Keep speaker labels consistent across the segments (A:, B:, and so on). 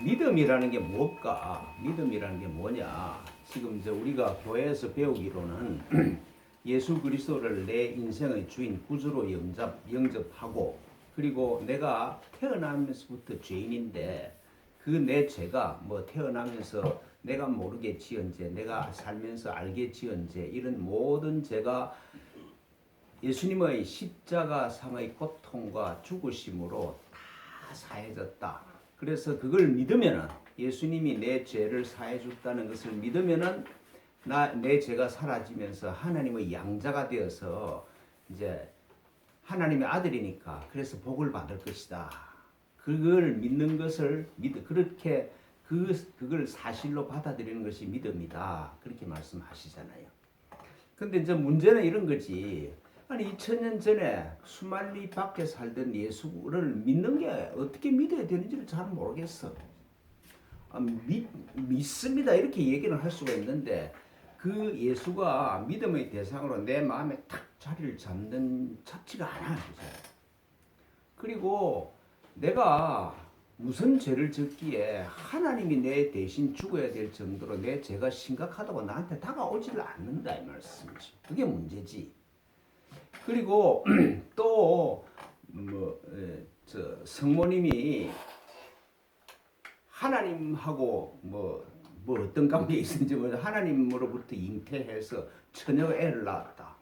A: 믿음이라는 게 뭘까? 믿음이라는 게 뭐냐? 지금 이제 우리가 교회에서 배우기로는 예수 그리스도를 내 인생의 주인 구주로 영접하고, 그리고 내가 태어나면서부터 죄인인데 그 내 죄가 뭐 태어나면서 내가 모르게 지은 죄, 내가 살면서 알게 지은 죄, 이런 모든 죄가 예수님의 십자가상의 고통과 죽으심으로 다 사해졌다. 그래서 그걸 믿으면은, 예수님이 내 죄를 사해 줬다는 것을 믿으면은 내 죄가 사라지면서 하나님의 양자가 되어서 이제 하나님의 아들이니까, 그래서 복을 받을 것이다. 그걸 믿는 것을 그렇게 그걸 사실로 받아들이는 것이 믿음이다. 그렇게 말씀하시잖아요. 근데 이제 문제는 이런 거지. 아니 2000년 전에 수만리 밖에 살던 예수를 믿는 게 어떻게 믿어야 되는지를 잘 모르겠어. 믿습니다 이렇게 얘기는 할 수가 있는데, 그 예수가 믿음의 대상으로 내 마음에 탁 자리를 잡지가 않아. 그리고 내가 무슨 죄를 짓기에 하나님이 내 대신 죽어야 될 정도로 내 죄가 심각하다고 나한테 다가오지를 않는다 이 말씀이지. 그게 문제지. 그리고 또 성모님이 하나님하고 뭐 어떤 관계에 있는지 하나님으로부터 잉태해서 처녀 애를 낳았다.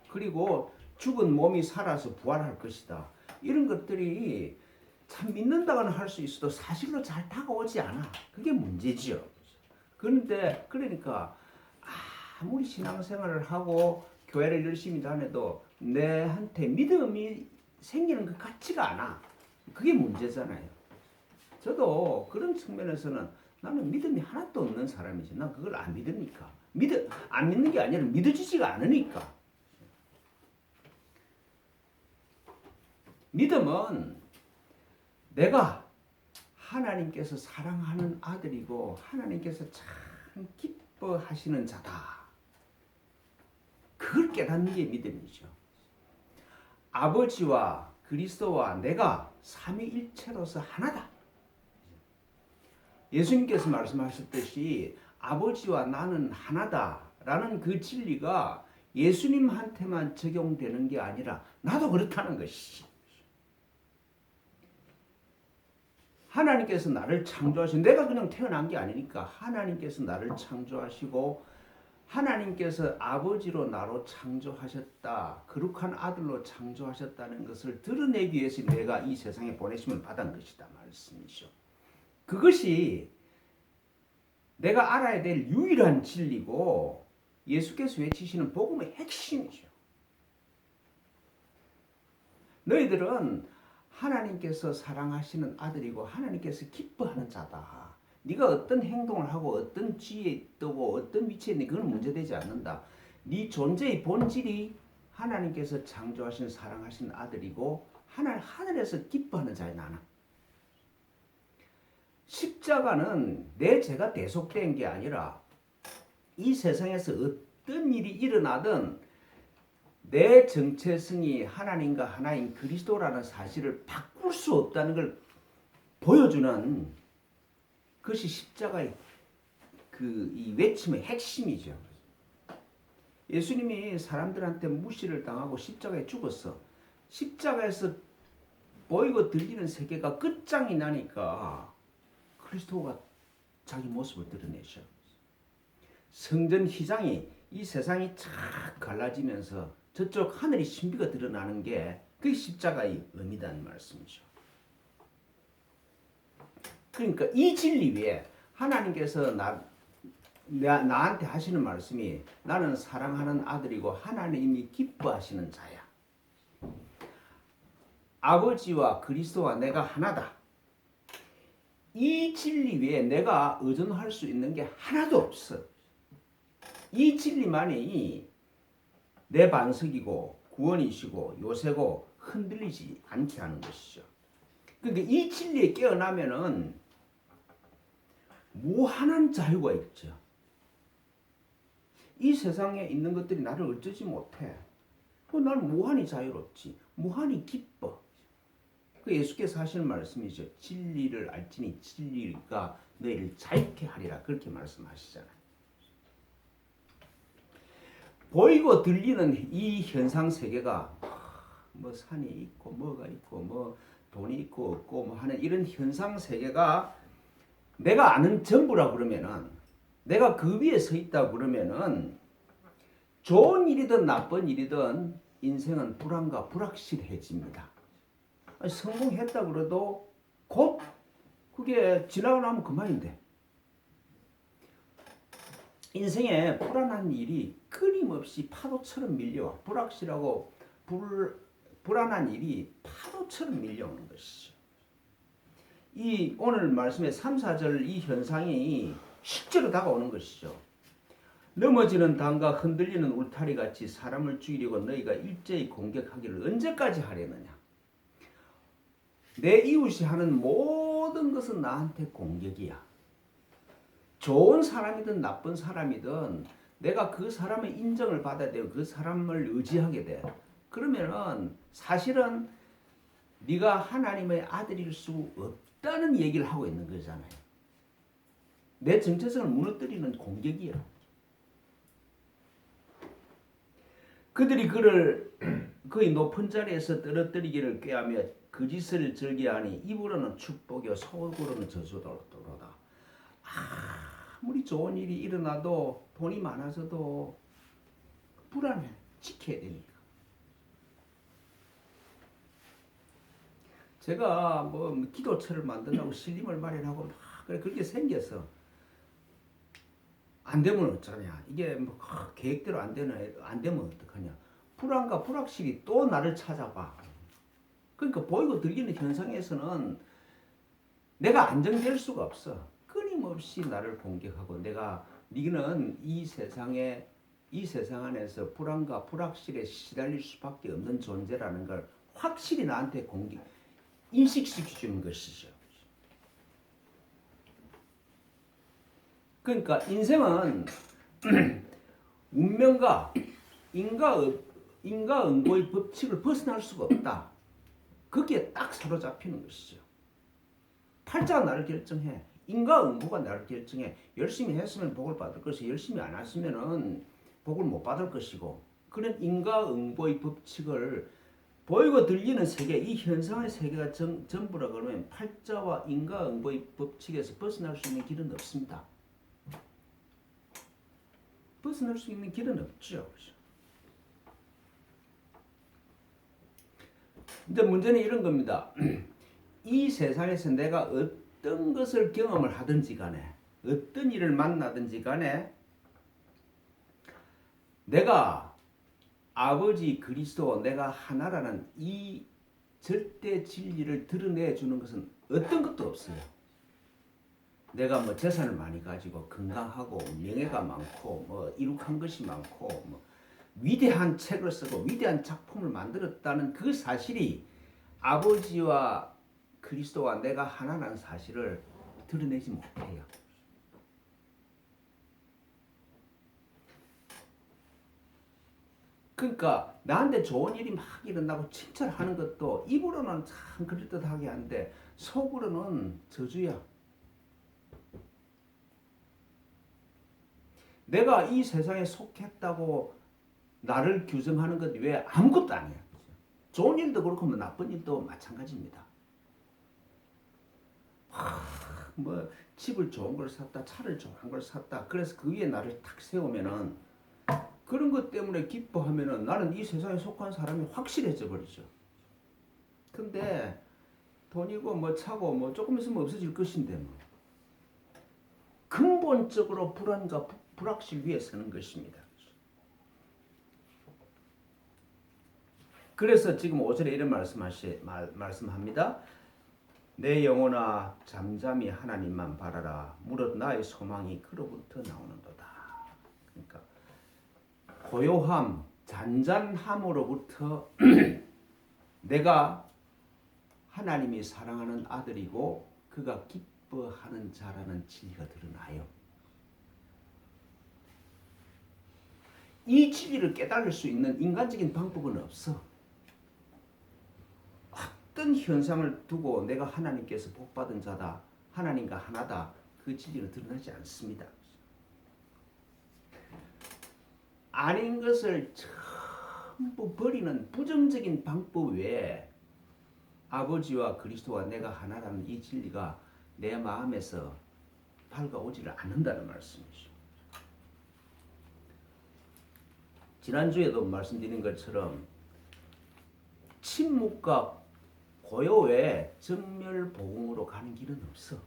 A: 그리고 죽은 몸이 살아서 부활할 것이다. 이런 것들이 참 믿는다고는 할 수 있어도 사실로 잘 다가오지 않아. 그게 문제지요. 그런데 그러니까 아무리 신앙생활을 하고 교회를 열심히 다녀도 내한테 믿음이 생기는 것 같지가 않아. 그게 문제잖아요. 저도 그런 측면에서는 나는 믿음이 하나도 없는 사람이지. 난 그걸 안 믿으니까. 안 믿는 게 아니라 믿어지지가 않으니까. 믿음은 내가 하나님께서 사랑하는 아들이고 하나님께서 참 기뻐하시는 자다. 그걸 깨닫는 게 믿음이죠. 아버지와 그리스도와 내가 삼위일체로서 하나다. 예수님께서 말씀하셨듯이 아버지와 나는 하나다라는 그 진리가 예수님한테만 적용되는 게 아니라 나도 그렇다는 것이. 하나님께서 나를 창조하신, 내가 그냥 태어난 게 아니니까 하나님께서 나를 창조하시고 하나님께서 아버지로 나로 창조하셨다. 거룩한 아들로 창조하셨다는 것을 드러내기 위해서 내가 이 세상에 보내심을 받은 것이다 말씀이죠. 그것이 내가 알아야 될 유일한 진리고 예수께서 외치시는 복음의 핵심이죠. 너희들은 하나님께서 사랑하시는 아들이고 하나님께서 기뻐하는 자다. 네가 어떤 행동을 하고 어떤 지위에 있고 어떤 위치에 있는 그건 문제되지 않는다. 네 존재의 본질이 하나님께서 창조하신 사랑하신 아들이고 하늘에서 기뻐하는 자야 나는. 십자가는 내 죄가 대속된 게 아니라 이 세상에서 어떤 일이 일어나든 내 정체성이 하나님과 하나인 그리스도라는 사실을 바꿀 수 없다는 걸 보여주는 그것이 십자가의 이 외침의 핵심이죠. 예수님이 사람들한테 무시를 당하고 십자가에 죽었어. 십자가에서 보이고 들리는 세계가 끝장이 나니까 그리스도가 자기 모습을 드러내셔. 성전 휘장이 이 세상이 착 갈라지면서 저쪽 하늘의 신비가 드러나는 게 그게 십자가의 의미다는 말씀이죠. 그러니까 이 진리 위에 하나님께서 나한테 하시는 말씀이 나는 사랑하는 아들이고 하나님이 기뻐하시는 자야. 아버지와 그리스도와 내가 하나다. 이 진리 위에 내가 의존할 수 있는 게 하나도 없어. 이 진리만이 내 반석이고 구원이시고 요새고 흔들리지 않게 하는 것이죠. 그러니까 이 진리에 깨어나면은 무한한 자유가 있죠. 이 세상에 있는 것들이 나를 어쩌지 못해. 나는 무한히 자유롭지. 무한히 기뻐. 그 예수께서 하시는 말씀이죠. 진리를 알지니 진리가 너희를 자유케 하리라. 그렇게 말씀하시잖아요. 보이고 들리는 이 현상 세계가 뭐 산이 있고 뭐가 있고 뭐 돈이 있고 없고 뭐 하는 이런 현상 세계가 내가 아는 전부라 그러면은, 내가 그 위에 서 있다 그러면은 좋은 일이든 나쁜 일이든 인생은 불안과 불확실해집니다. 성공했다 그래도 곧 그게 지나고 나면 그만인데, 인생에 불안한 일이 끊임없이 파도처럼 밀려와. 불확실하고 불안한 일이 파도처럼 밀려오는 것이죠. 이 오늘 말씀의 3, 4절 이 현상이 실제로 다가오는 것이죠. 넘어지는 담과 흔들리는 울타리 같이 사람을 죽이려고 너희가 일제히 공격하기를 언제까지 하려느냐. 내 이웃이 하는 모든 것은 나한테 공격이야. 좋은 사람이든 나쁜 사람이든 내가 그 사람의 인정을 받아야 되고 그 사람을 의지하게 돼. 그러면은 사실은 네가 하나님의 아들일 수 없다는 얘기를 하고 있는 거잖아요. 내 정체성을 무너뜨리는 공격이야. 그들이 그를 그의 높은 자리에서 떨어뜨리기를 꾀하며 거짓을 즐겨하니 입으로는 축복이요 속으로는 저주도로다. 아무리 좋은 일이 일어나도 돈이 많아져도 불안해. 지켜야 되니까. 제가 뭐 기도처를 만든다고 신림을 마련하고 막 그렇게 생겨서 안 되면 어쩌냐. 이게 뭐 계획대로 안 되면 어떡하냐. 불안과 불확실이 또 나를 찾아봐. 그러니까 보이고 들리는 현상에서는 내가 안정될 수가 없어. 끊임없이 나를 공격하고 너는 이 세상 안에서 불안과 불확실에 시달릴 수밖에 없는 존재라는 걸 확실히 나한테 인식시켜주는 것이죠. 그러니까 인생은 운명과 인과응보의 법칙을 벗어날 수가 없다. 거기에 딱 사로잡히는 것이죠. 팔자가 나를 결정해. 인과응보가 나를 결정해. 열심히 했으면 복을 받을 것이고 열심히 안 했으면 복을 못 받을 것이고, 그런 인과응보의 법칙을 보이고 들리는 세계, 이 현상의 세계가 전부라 그러면 팔자와 인과응보의 법칙에서 벗어날 수 있는 길은 없습니다. 벗어날 수 있는 길은 없죠. 근데 문제는 이런 겁니다. 이 세상에서 내가 어떤 것을 경험을 하든지 간에, 어떤 일을 만나든지 간에 내가 아버지 그리스도 내가 하나라는 이 절대 진리를 드러내 주는 것은 어떤 것도 없어요. 내가 뭐 재산을 많이 가지고 건강하고 명예가 많고 뭐 이룩한 것이 많고 뭐 위대한 책을 쓰고 위대한 작품을 만들었다는 그 사실이 아버지와 그리스도와 내가 하나라는 사실을 드러내지 못해요. 그러니까 나한테 좋은 일이 막 일어나고 칭찬하는 것도 입으로는 참 그럴듯하게 하는데 속으로는 저주야. 내가 이 세상에 속했다고 나를 규정하는 것 외에 아무것도 아니야. 좋은 일도 그렇고 뭐 나쁜 일도 마찬가지입니다. 뭐 집을 좋은 걸 샀다, 차를 좋은 걸 샀다. 그래서 그 위에 나를 탁 세우면은 그런 것 때문에 기뻐하면은 나는 이 세상에 속한 사람이 확실해져 버리죠. 근데 돈이고 뭐 차고 뭐 조금 있으면 없어질 것인데 뭐 근본적으로 불안과 불확실 위에 서는 것입니다. 그래서 지금 5절에 이런 말씀합니다. 내 영혼아 잠잠히 하나님만 바라라. 무릇 나의 소망이 그로부터 나오는도다. 그러니까 고요함, 잔잔함으로부터 내가 하나님이 사랑하는 아들이고 그가 기뻐하는 자라는 진리가 드러나요. 이 진리를 깨달을 수 있는 인간적인 방법은 없어. 어떤 어떤 현상을 두고 내가 하나님께서 복받은 자다, 하나님과 하나다, 그 진리는 드러나지 않습니다. 아닌 것을 전부 버리는 부정적인 방법 외에 아버지와 그리스도와 내가 하나라는 이 진리가 내 마음에서 밝아오지를 않는다는 말씀이죠. 지난주에도 말씀드린 것처럼 침묵과 고요 외에 정멸복음으로 가는 길은 없어.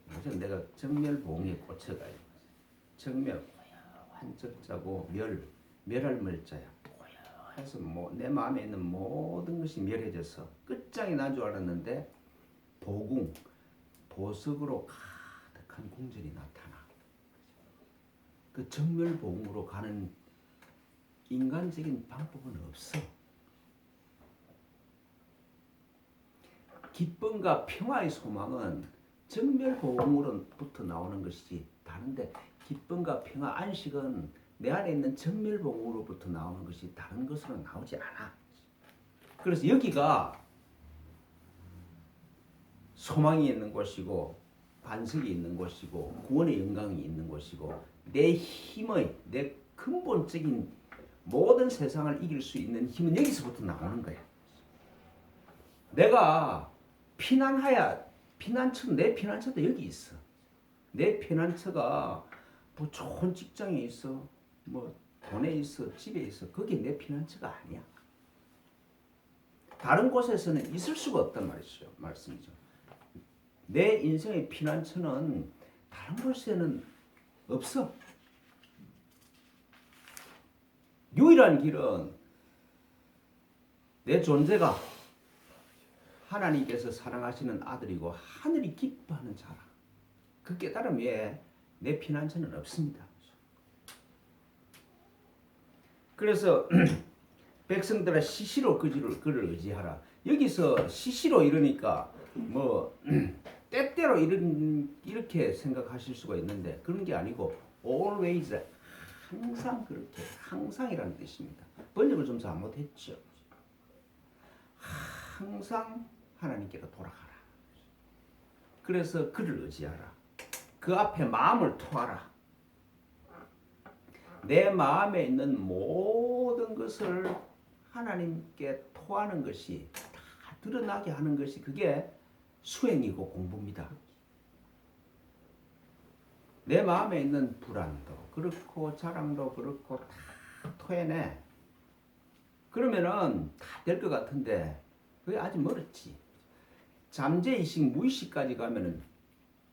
A: 그래서 내가 정멸복음에 꽂혀가요. 정멸, 고요한 적자고 멸할 멀자야. 고요해서 내 마음에 있는 모든 것이 멸해져서 끝장이 난 줄 알았는데 보궁, 보석으로 가득한 궁전이 나타나. 그 정멸복음으로 가는 인간적인 방법은 없어. 기쁨과 평화의 소망은 정멸복음으로부터 나오는 것이지 다른데 기쁨과 평화, 안식은 내 안에 있는 정멸복음으로부터 나오는 것이 다른 것으로 나오지 않아. 그래서 여기가 소망이 있는 곳이고 반석이 있는 곳이고 구원의 영광이 있는 곳이고 내 힘의, 내 근본적인 모든 세상을 이길 수 있는 힘은 여기서부터 나오는 거야. 내가 내 피난처도 여기 있어. 내 피난처가 뭐 좋은 직장에 있어, 뭐 돈에 있어, 집에 있어. 그게 내 피난처가 아니야. 다른 곳에서는 있을 수가 없단 말씀이죠. 내 인생의 피난처는 다른 곳에는 없어. 유일한 길은 내 존재가 하나님께서 사랑하시는 아들이고 하늘이 기뻐하는 자라. 그 깨달음 외에 내 피난처는 없습니다. 그래서 백성들아 시시로 그를 의지하라. 여기서 시시로 이러니까 때때로 이렇게 생각하실 수가 있는데 그런 게 아니고 always, 항상 그렇게, 항상이라는 뜻입니다. 번역을 좀 잘못했죠. 항상 하나님께로 돌아가라. 그래서 그를 의지하라. 그 앞에 마음을 토하라. 내 마음에 있는 모든 것을 하나님께 토하는 것이 다 드러나게 하는 것이 그게 수행이고 공부입니다. 내 마음에 있는 불안도 그렇고 자랑도 그렇고 다 토해내. 그러면은 다 될 것 같은데 그게 아직 멀었지. 잠재의식, 무의식까지 가면은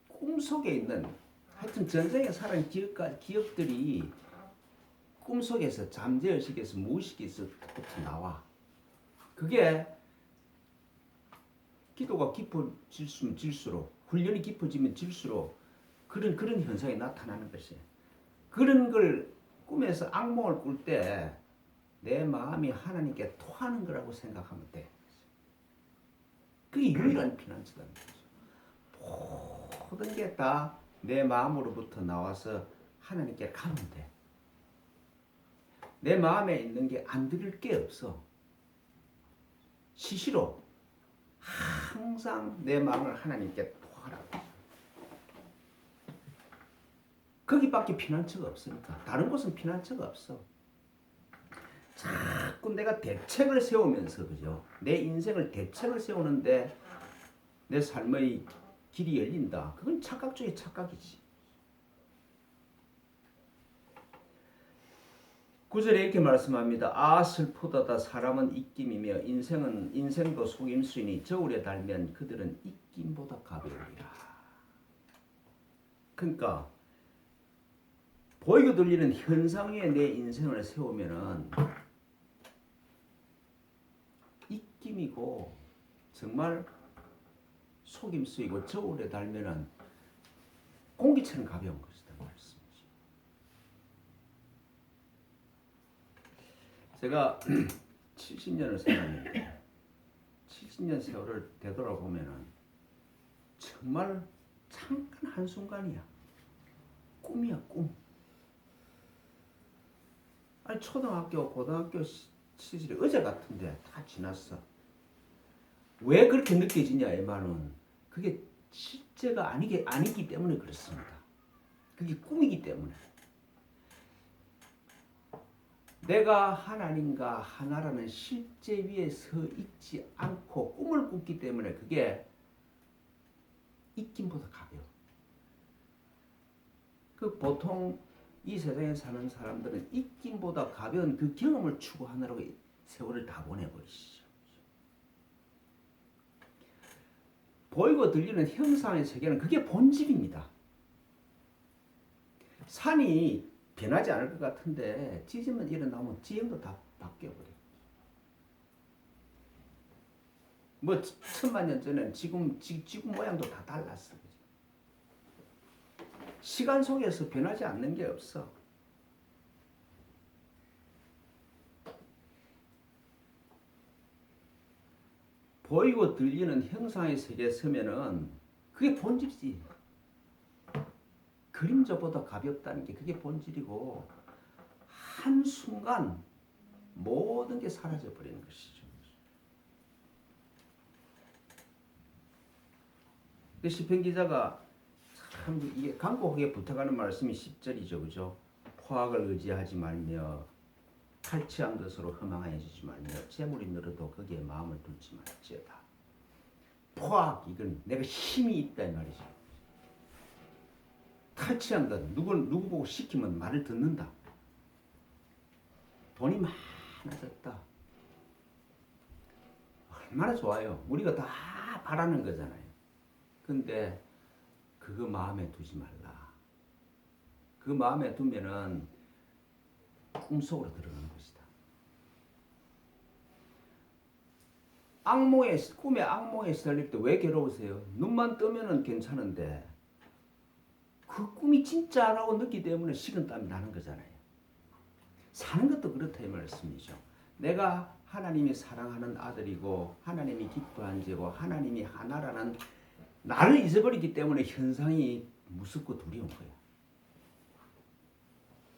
A: 꿈속에 있는 하여튼 전생에 살은 기억들이 꿈속에서 잠재의식에서 무의식에서부터 나와. 그게 기도가 깊어질수록 질수록 훈련이 깊어지면 질수록 그런 현상이 나타나는 것이에요. 그런 걸 꿈에서 악몽을 꿀 때 내 마음이 하나님께 토하는 거라고 생각하면 돼. 그게 유일한 피난처라는 거죠. 모든 게 다 내 마음으로부터 나와서 하나님께 가면 돼. 내 마음에 있는 게 안 들을 게 없어. 시시로 항상 내 마음을 하나님께 토하라고. 거기밖에 피난처가 없으니까. 다른 곳은 피난처가 없어. 자꾸 내가 대책을 세우면서, 그죠? 내 인생을 대책을 세우는데 내 삶의 길이 열린다. 그건 착각 중에 착각이지. 9절에 이렇게 말씀합니다. 아 슬프도다. 사람은 입김이며 인생도 속임수이니 저울에 달면 그들은 입김보다 가벼우리라. 그러니까 보이고 들리는 현상 위에 내 인생을 세우면은 입김이고 정말 속임수이고 저울에 달면은 공기처럼 가벼운 것이다 말씀이죠. 제가 70년을 살았는데 70년 세월을 되돌아보면은 정말 잠깐 한순간이야. 꿈이야, 꿈. 아니 초등학교, 고등학교 시절이 어제 같은데 다 지났어. 왜 그렇게 느껴지냐 이 말은 그게 실제가 아니기 때문에 그렇습니다. 그게 꿈이기 때문에. 내가 하나님과 하나라는 실제 위에 서 있지 않고 꿈을 꿨기 때문에 그게 입김보다 가벼워. 그 보통 이 세상에 사는 사람들은 입김보다 가벼운 그 경험을 추구하느라고 세월을 다 보내버리시죠. 보이고 들리는 형상의 세계는 그게 본질입니다. 산이 변하지 않을 것 같은데 지진만 일어나면 지형도 다 바뀌어버려요. 뭐 천만 년 전에는 지구 모양도 다 달랐어. 시간 속에서 변하지 않는 게 없어. 보이고 들리는 형상의 세계에 서면은 그게 본질이지. 그림자보다 가볍다는 게 그게 본질이고 한순간 모든 게 사라져 버리는 것이죠. 시편 기자가 참 이게 간곡하게 부탁하는 말씀이 10절이죠. 그죠? 포악을 의지하지 말며 탈취한 것으로 허망하여 지지 말며 재물이 늘어도 거기에 마음을 둘지 말지어다. 포악 이건 내가 힘이 있다 이 말이죠. 탈취한 것 누구 보고 시키면 말을 듣는다. 돈이 많아졌다. 얼마나 좋아요. 우리가 다 바라는 거잖아요. 근데 그거 마음에 두지 말라. 그 마음에 두면은 꿈속으로 들어가는 것이다. 꿈에 악몽에 시달릴 때 왜 괴로우세요? 눈만 뜨면은 괜찮은데 그 꿈이 진짜라고 느끼기 때문에 식은땀이 나는 거잖아요. 사는 것도 그렇다 이 말씀이죠. 내가 하나님이 사랑하는 아들이고 하나님이 기뻐한 죄고 하나님이 하나라는 나를 잊어버리기 때문에 현상이 무섭고 두려운 거야.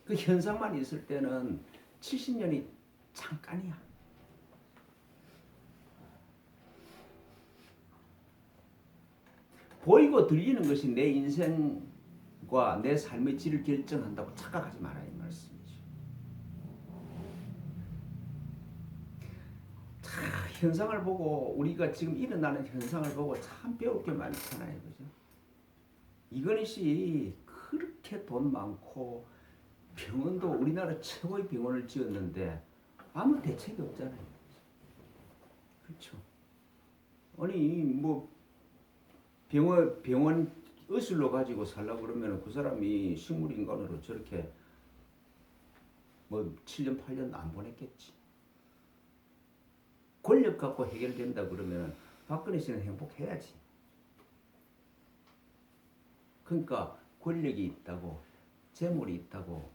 A: 그 현상만 있을 때는 70년이 잠깐이야. 보이고 들리는 것이 내 인생과 내 삶의 질을 결정한다고 착각하지 마라 이 말씀이죠. 현상을 보고 우리가 지금 일어나는 현상을 보고 참 배울 게 많잖아요. 그죠? 이건희 그렇게 돈 많고 병원도 우리나라 최고의 병원을 지었는데 아무 대책이 없잖아요. 그렇죠? 아니 뭐 병원 의술로 가지고 살려고 그러면 그 사람이 식물인간으로 저렇게 뭐 7년 8년 안 보냈겠지. 권력 갖고 해결된다 그러면 박근혜 씨는 행복해야지. 그러니까 권력이 있다고 재물이 있다고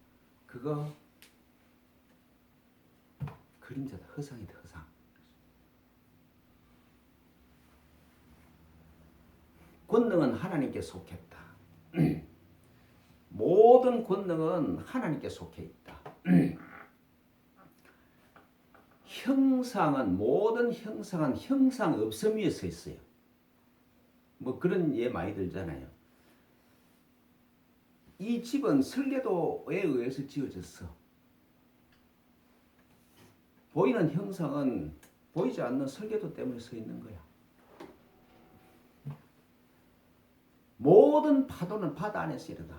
A: 그거 그림자다. 허상이다. 허상. 권능은 하나님께 속했다. 모든 권능은 하나님께 속해 있다. 모든 형상은 형상 없음 위에 서 있어요. 뭐 그런 예 많이 들잖아요. 이 집은 설계도에 의해서 지어졌어. 보이는 형상은 보이지 않는 설계도 때문에 서 있는 거야. 모든 파도는 바다 안에서 일어나.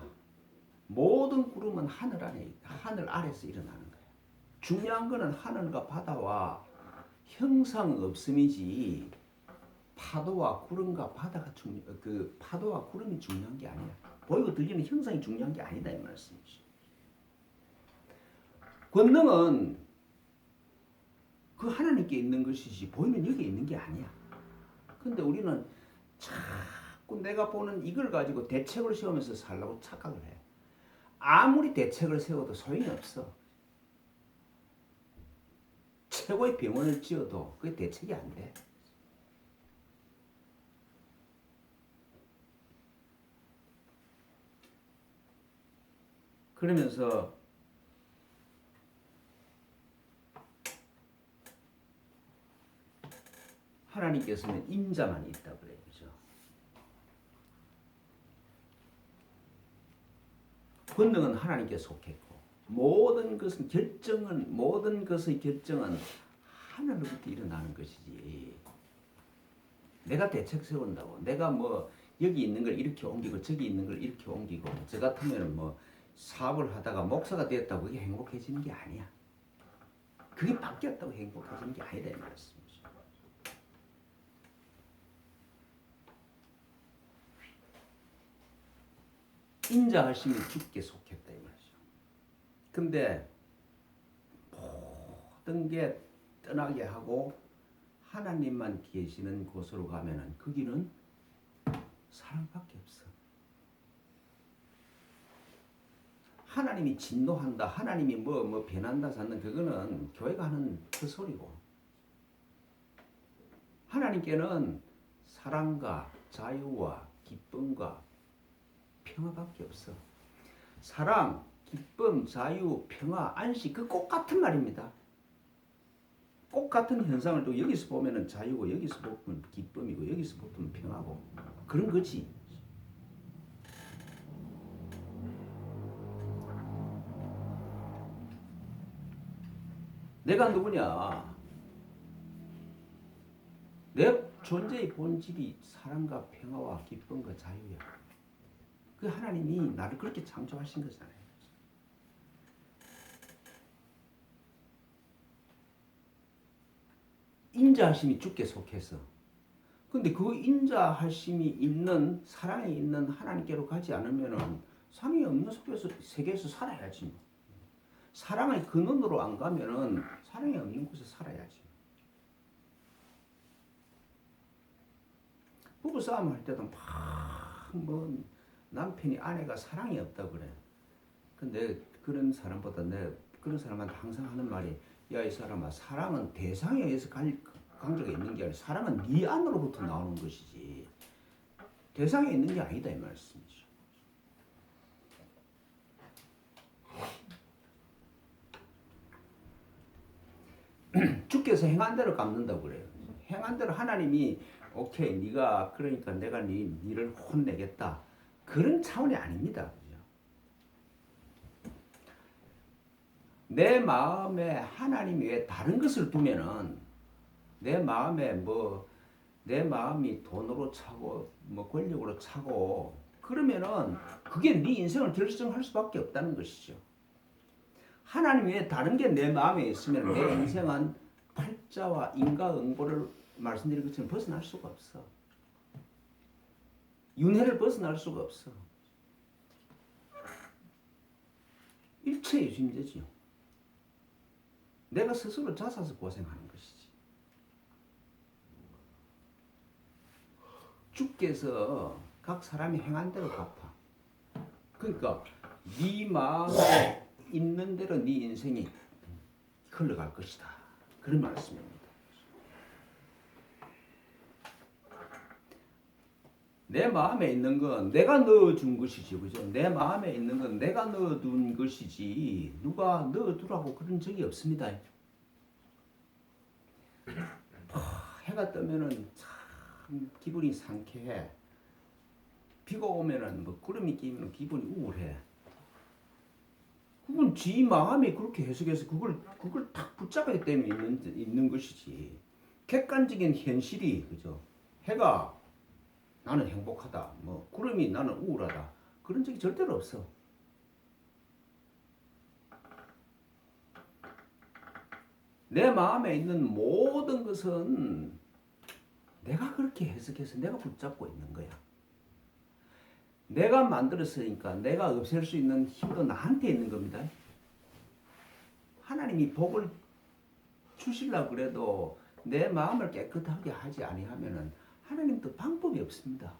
A: 모든 구름은 하늘 아래서 일어나는 거야. 중요한 거는 하늘과 바다와 형상 없음이지 파도와 구름과 파도와 구름이 중요한 게 아니야. 보이고 들리는 형상이 중요한 게 아니다 이 말씀이지. 권능은 그 하나님께 있는 것이지 보이는 여기에 있는 게 아니야. 근데 우리는 자꾸 내가 보는 이걸 가지고 대책을 세우면서 살라고 착각을 해. 아무리 대책을 세워도 소용이 없어. 최고의 병원을 지어도 그게 대책이 안 돼. 그러면서 하나님께서는 인자만 있다 그래요. 그죠? 권능은 하나님께 속했고 모든 것의 결정은 하늘로부터 일어나는 것이지. 내가 대책 세운다고 내가 뭐 여기 있는 걸 이렇게 옮기고 저기 있는 걸 이렇게 옮기고 저 같으면 뭐 사업을 하다가 목사가 되었다고 그게 행복해지는 게 아니야. 그게 바뀌었다고 행복해지는 게 아니다 이 말씀이죠. 인자하심이 주께 속했다 이 말이죠. 근데 모든 게 떠나게 하고 하나님만 계시는 곳으로 가면은 거기는 사랑밖에 없어. 하나님이 진노한다, 하나님이 뭐 변한다, 사는 그거는 교회가 하는 그 소리고. 하나님께는 사랑과 자유와 기쁨과 평화밖에 없어. 사랑, 기쁨, 자유, 평화, 안식 그 꼭 같은 말입니다. 꼭 같은 현상을 또 여기서 보면은 자유고 여기서 보면 기쁨이고 여기서 보면 평화고 그런 거지. 내가 누구냐? 내 존재의 본질이 사랑과 평화와 기쁨과 자유야. 그 하나님이 나를 그렇게 창조하신 거잖아요. 인자하심이 주께 속해서. 근데 그 인자하심이 있는 사랑이 있는 하나님께로 가지 않으면은 사랑이 없는 속에서 세계에서 살아야지. 사랑의 근원으로 안 가면은 사랑이 없는 곳에 살아야지. 부부 싸움 할 때도 뭐 남편이 아내가 사랑이 없다 그래. 근데 그런 사람보다 그런 사람한테 항상 하는 말이 야 이 사람아 사랑은 대상에 의해서 강조가 있는 게 아니라 사랑은 네 안으로부터 나오는 것이지 대상에 있는 게 아니다 이 말씀이죠. 주께서 행한 대로 갚는다고 그래요. 행한 대로 하나님이 오케이 네가 그러니까 내가 니를 혼내겠다 그런 차원이 아닙니다. 내 마음에 하나님 외에 다른 것을 두면은 내 마음에 내 마음이 돈으로 차고 권력으로 차고 그러면은 그게 네 인생을 결정할 수밖에 없다는 것이죠. 하나님 외에 다른 게 내 마음에 있으면 내 인생은 팔자와 인과응보를 말씀드린 것처럼 벗어날 수가 없어. 윤회를 벗어날 수가 없어. 일체유심제지요. 내가 스스로 자사서 고생하는 것이지. 주께서 각 사람이 행한 대로 갚아. 그러니까 네 마음에 있는 대로 네 인생이 흘러갈 것이다. 그런 말씀입니다. 내 마음에 있는 건 내가 넣어준 것이지, 그죠? 내 마음에 있는 건 내가 넣어둔 것이지 누가 넣어두라고 그런 적이 없습니다. 해가 뜨면은 참 기분이 상쾌해. 비가 오면은 구름이 끼면 기분이 우울해. 그건 지 마음이 그렇게 해석해서 그걸 딱 붙잡기 때문에 있는 것이지. 객관적인 현실이, 그죠? 해가 나는 행복하다. 구름이 나는 우울하다. 그런 적이 절대로 없어. 내 마음에 있는 모든 것은 내가 그렇게 해석해서 내가 붙잡고 있는 거야. 내가 만들었으니까 내가 없앨 수 있는 힘도 나한테 있는 겁니다. 하나님이 복을 주시려고 그래도 내 마음을 깨끗하게 하지 아니하면은 하나님도 방법이 없습니다.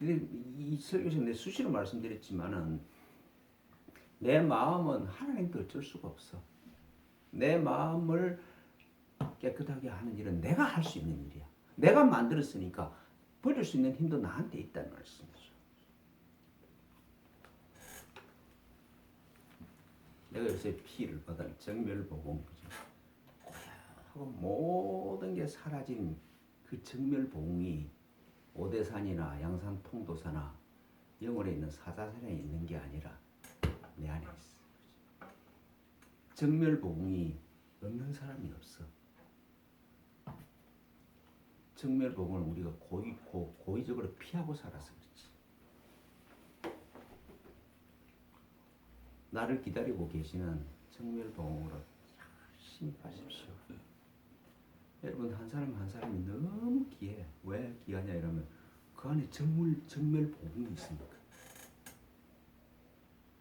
A: 이 설교에서 내 수시로 말씀드렸지만은 내 마음은 하나님도 어쩔 수가 없어. 내 마음을 깨끗하게 하는 일은 내가 할 수 있는 일이야. 내가 만들었으니까 버릴 수 있는 힘도 나한테 있다는 말씀이죠. 내가 요새 피를 받아 정멸 보고 하고 모든 게 사라진 그 정멸봉이 오대산이나 양산 통도사나 영월에 있는 사자산에 있는 게 아니라 내 안에 있어. 정멸봉이 없는 사람이 없어. 정멸봉을 우리가 고의적으로 피하고 살아서 그렇지. 나를 기다리고 계시는 정멸봉으로 열심히 가십시오. 여러분 한 사람 한 사람이 너무 귀해. 왜 귀하냐 이러면 그 안에 정멸봉이 있으니까.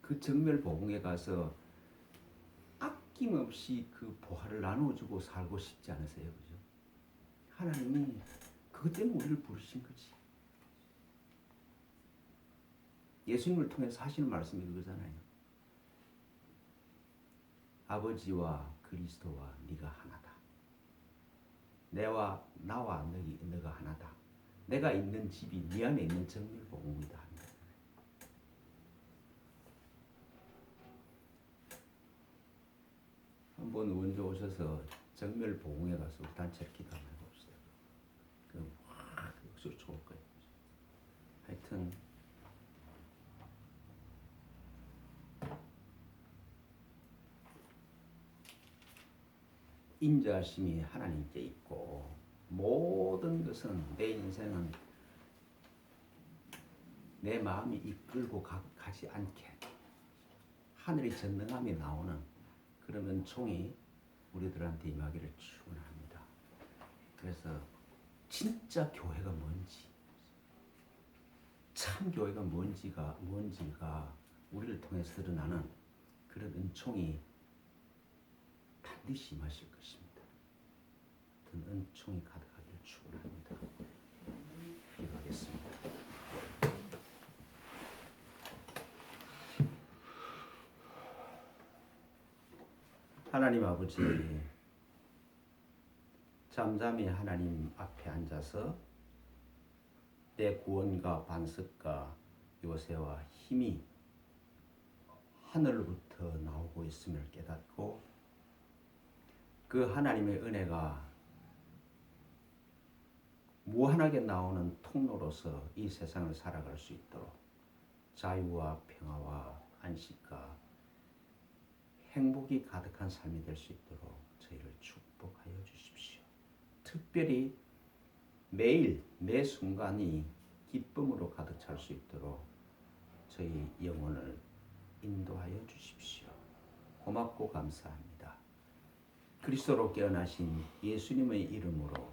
A: 그 정멸봉에 가서 아낌없이 그 보화를 나눠주고 살고 싶지 않으세요? 그죠? 하나님이 그것 때문에 우리를 부르신 거지. 예수님을 통해서 하시는 말씀이 그거잖아요. 아버지와 그리스도와 네가 하나다. 나와 너가 하나다. 내가 있는 집이 네 안에 있는 정밀복음이다. 한번 원조 오셔서 정밀복음에 가서 단체 기도 한번 해봅시다. 그럼 역수로 좋을 거예요. 하여튼 인자하심이 하나님께 있고 모든 것은 내 인생은 내 마음이 이끌고 가지 않게 하늘의 전능함이 나오는 그런 은총이 우리들한테 임하기를 축원합니다. 그래서 진짜 교회가 뭔지, 참 교회가 뭔지가 우리를 통해서 드러나는 그런 은총이 반드시 임하실 것입니다. 그 은총이 가득하기를 축원합니다. 기도하겠습니다. 하나님 아버지, 잠잠히 하나님 앞에 앉아서 내 구원과 반석과 요새와 힘이 하늘로부터 나오고 있음을 깨닫고 그 하나님의 은혜가 무한하게 나오는 통로로서 이 세상을 살아갈 수 있도록 자유와 평화와 안식과 행복이 가득한 삶이 될 수 있도록 저희를 축복하여 주십시오. 특별히 매일 매 순간이 기쁨으로 가득 찰 수 있도록 저희 영혼을 인도하여 주십시오. 고맙고 감사합니다. 그리스도로 깨어나신 예수님의 이름으로